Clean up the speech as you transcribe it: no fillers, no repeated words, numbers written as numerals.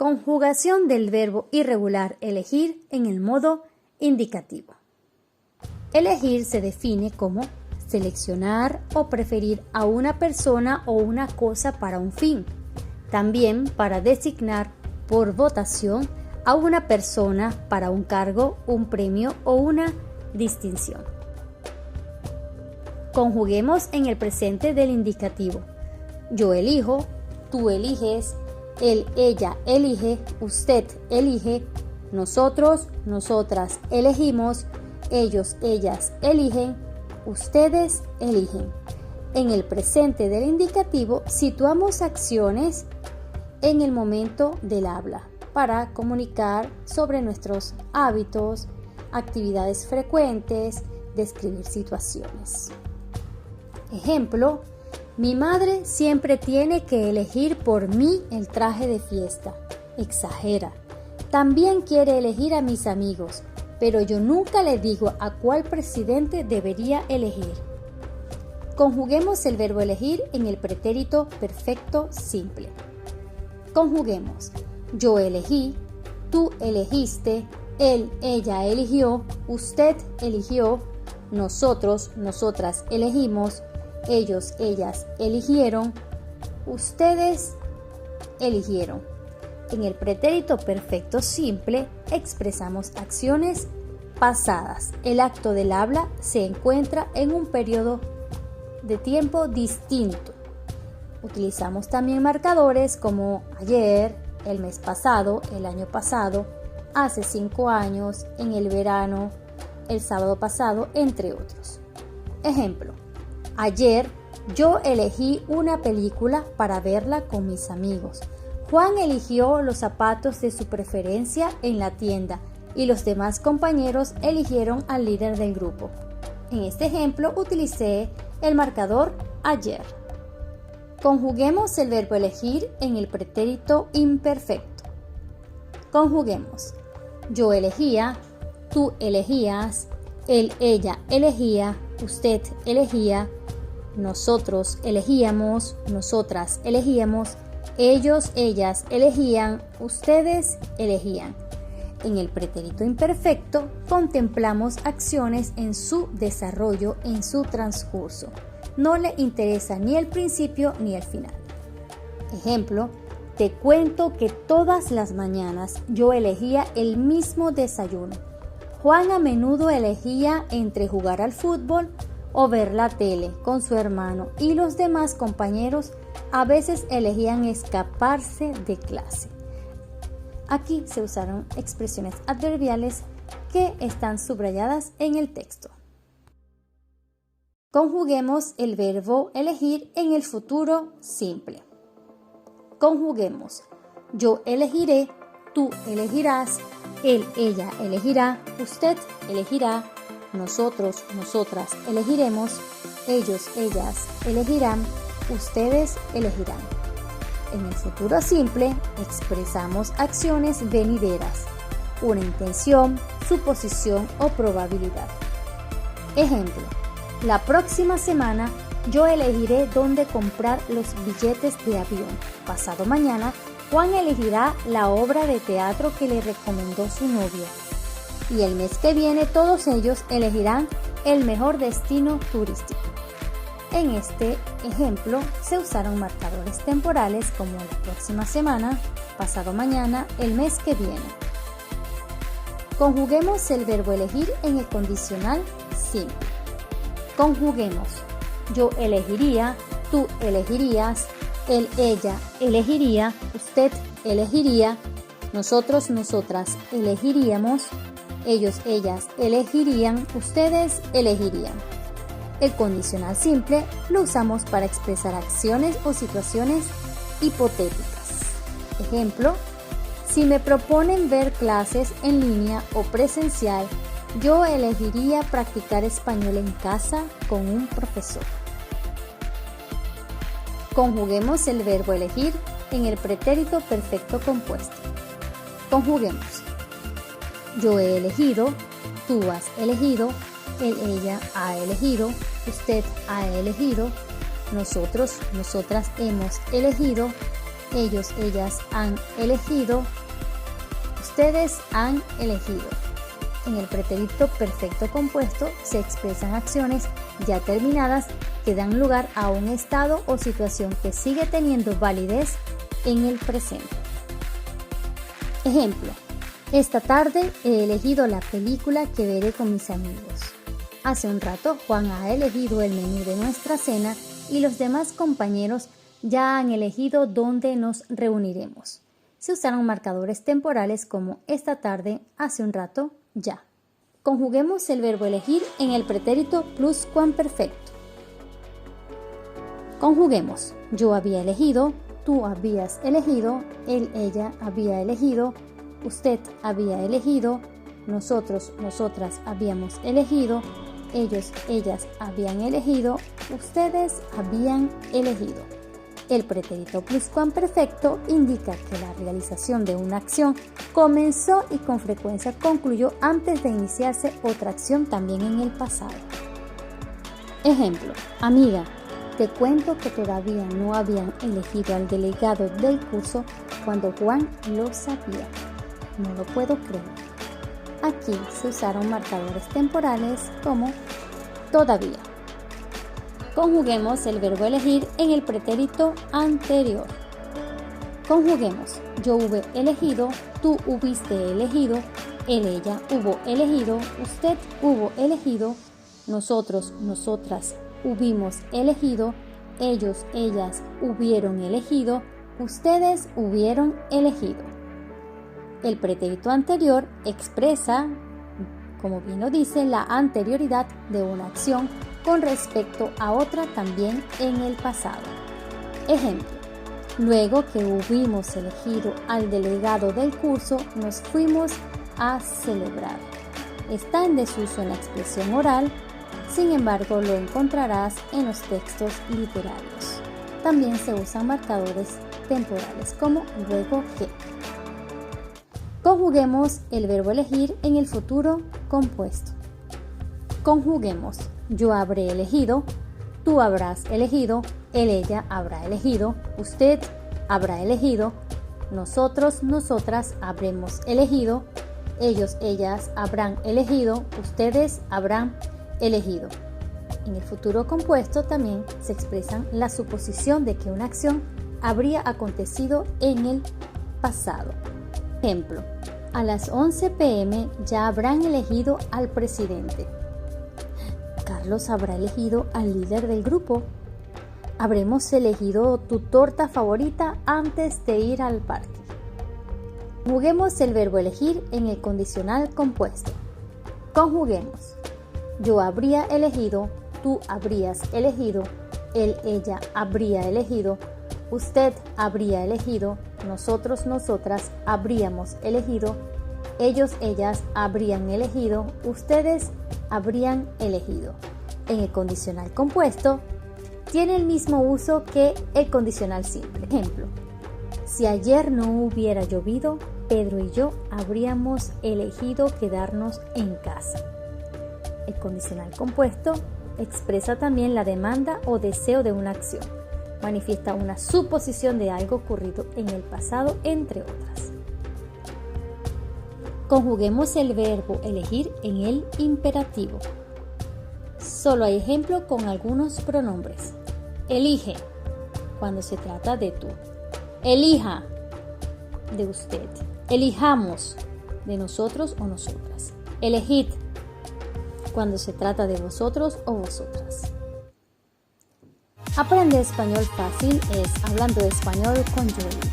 Conjugación del verbo irregular elegir en el modo indicativo. Elegir se define como seleccionar o preferir a una persona o una cosa para un fin. También para designar por votación a una persona para un cargo, un premio o una distinción. Conjuguemos en el presente del indicativo. Yo elijo, tú eliges, él, ella elige, usted elige, nosotros, nosotras elegimos, ellos, ellas eligen, ustedes eligen. En el presente del indicativo situamos acciones en el momento del habla para comunicar sobre nuestros hábitos, actividades frecuentes, describir situaciones. Ejemplo: mi madre siempre tiene que elegir por mí el traje de fiesta. Exagera. También quiere elegir a mis amigos, pero yo nunca le digo a cuál presidente debería elegir. Conjuguemos el verbo elegir en el pretérito perfecto simple. Conjuguemos: yo elegí, tú elegiste, él, ella eligió, usted eligió, nosotros, nosotras elegimos, ellos, ellas eligieron, ustedes eligieron. En el pretérito perfecto simple expresamos acciones pasadas. El acto del habla se encuentra en un periodo de tiempo distinto. Utilizamos también marcadores como ayer, el mes pasado, el año pasado, hace 5 años, en el verano, el sábado pasado, entre otros. Ejemplo: ayer yo elegí una película para verla con mis amigos. Juan eligió los zapatos de su preferencia en la tienda y los demás compañeros eligieron al líder del grupo. En este ejemplo utilicé el marcador ayer. Conjuguemos el verbo elegir en el pretérito imperfecto. Conjuguemos: yo elegía, tú elegías, él, ella elegía, usted elegía, nosotros elegíamos, nosotras elegíamos, ellos, ellas elegían, ustedes elegían. En el pretérito imperfecto contemplamos acciones en su desarrollo, en su transcurso. No le interesa ni el principio ni el final. Ejemplo: te cuento que todas las mañanas yo elegía el mismo desayuno. Juan a menudo elegía entre jugar al fútbol o ver la tele con su hermano, y los demás compañeros a veces elegían escaparse de clase. Aquí se usaron expresiones adverbiales que están subrayadas en el texto. Conjuguemos el verbo elegir en el futuro simple. Conjuguemos: yo elegiré, tú elegirás, él, ella elegirá, usted elegirá, nosotros, nosotras elegiremos, ellos, ellas elegirán, ustedes elegirán. En el futuro simple expresamos acciones venideras, una intención, suposición o probabilidad. Ejemplo: la próxima semana yo elegiré dónde comprar los billetes de avión. Pasado mañana, Juan elegirá la obra de teatro que le recomendó su novio. Y el mes que viene todos ellos elegirán el mejor destino turístico. En este ejemplo se usaron marcadores temporales como la próxima semana, pasado mañana, el mes que viene. Conjuguemos el verbo elegir en el condicional simple. Conjuguemos: yo elegiría, tú elegirías, él, ella elegiría, usted elegiría, nosotros, nosotras elegiríamos, ellos, ellas elegirían, ustedes elegirían. El condicional simple lo usamos para expresar acciones o situaciones hipotéticas. Ejemplo: si me proponen ver clases en línea o presencial, yo elegiría practicar español en casa con un profesor. Conjuguemos el verbo elegir en el pretérito perfecto compuesto. Conjuguemos: yo he elegido, tú has elegido, él, ella ha elegido, usted ha elegido, nosotros, nosotras hemos elegido, ellos, ellas han elegido, ustedes han elegido. En el pretérito perfecto compuesto se expresan acciones ya terminadas que dan lugar a un estado o situación que sigue teniendo validez en el presente. Ejemplo: esta tarde he elegido la película que veré con mis amigos. Hace un rato Juan ha elegido el menú de nuestra cena y los demás compañeros ya han elegido dónde nos reuniremos. Se usaron marcadores temporales como esta tarde, hace un rato, ya. Conjuguemos el verbo elegir en el pretérito pluscuamperfecto. Conjuguemos: yo había elegido, tú habías elegido, él, ella había elegido, usted había elegido, nosotros, nosotras habíamos elegido, ellos, ellas habían elegido, ustedes habían elegido. El pretérito pluscuamperfecto indica que la realización de una acción comenzó y con frecuencia concluyó antes de iniciarse otra acción también en el pasado. Ejemplo: amiga, te cuento que todavía no habían elegido al delegado del curso cuando Juan lo sabía. No lo puedo creer. Aquí se usaron marcadores temporales como todavía. Conjuguemos el verbo elegir en el pretérito anterior. Conjuguemos: yo hube elegido, tú hubiste elegido, él, ella hubo elegido, usted hubo elegido, nosotros, nosotras hubimos elegido, ellos, ellas hubieron elegido, ustedes hubieron elegido. El pretérito anterior expresa, como bien lo dice, la anterioridad de una acción con respecto a otra también en el pasado. Ejemplo: luego que hubimos elegido al delegado del curso, nos fuimos a celebrar. Está en desuso en la expresión oral, sin embargo lo encontrarás en los textos literarios. También se usan marcadores temporales como luego que. Conjuguemos el verbo elegir en el futuro compuesto. Conjuguemos: yo habré elegido, tú habrás elegido, él, ella habrá elegido, usted habrá elegido, nosotros, nosotras habremos elegido, ellos, ellas habrán elegido, ustedes habrán elegido. En el futuro compuesto también se expresan la suposición de que una acción habría acontecido en el pasado. Ejemplo: a las 11 p.m. ya habrán elegido al presidente. Carlos habrá elegido al líder del grupo. Habremos elegido tu torta favorita antes de ir al parque. Conjuguemos el verbo elegir en el condicional compuesto. Conjuguemos: yo habría elegido, tú habrías elegido, él, ella habría elegido, usted habría elegido, nosotros, nosotras habríamos elegido, ellos, ellas habrían elegido, ustedes habrían elegido. En el condicional compuesto tiene el mismo uso que el condicional simple. Ejemplo: si ayer no hubiera llovido, Pedro y yo habríamos elegido quedarnos en casa. El condicional compuesto expresa también la demanda o deseo de una acción. Manifiesta una suposición de algo ocurrido en el pasado, entre otras. Conjuguemos el verbo elegir en el imperativo. Solo hay ejemplo con algunos pronombres. Elige, cuando se trata de tú. Elija, de usted. Elijamos, de nosotros o nosotras. Elegid, cuando se trata de vosotros o vosotras. Aprende español fácil es Hablando Español con Joely.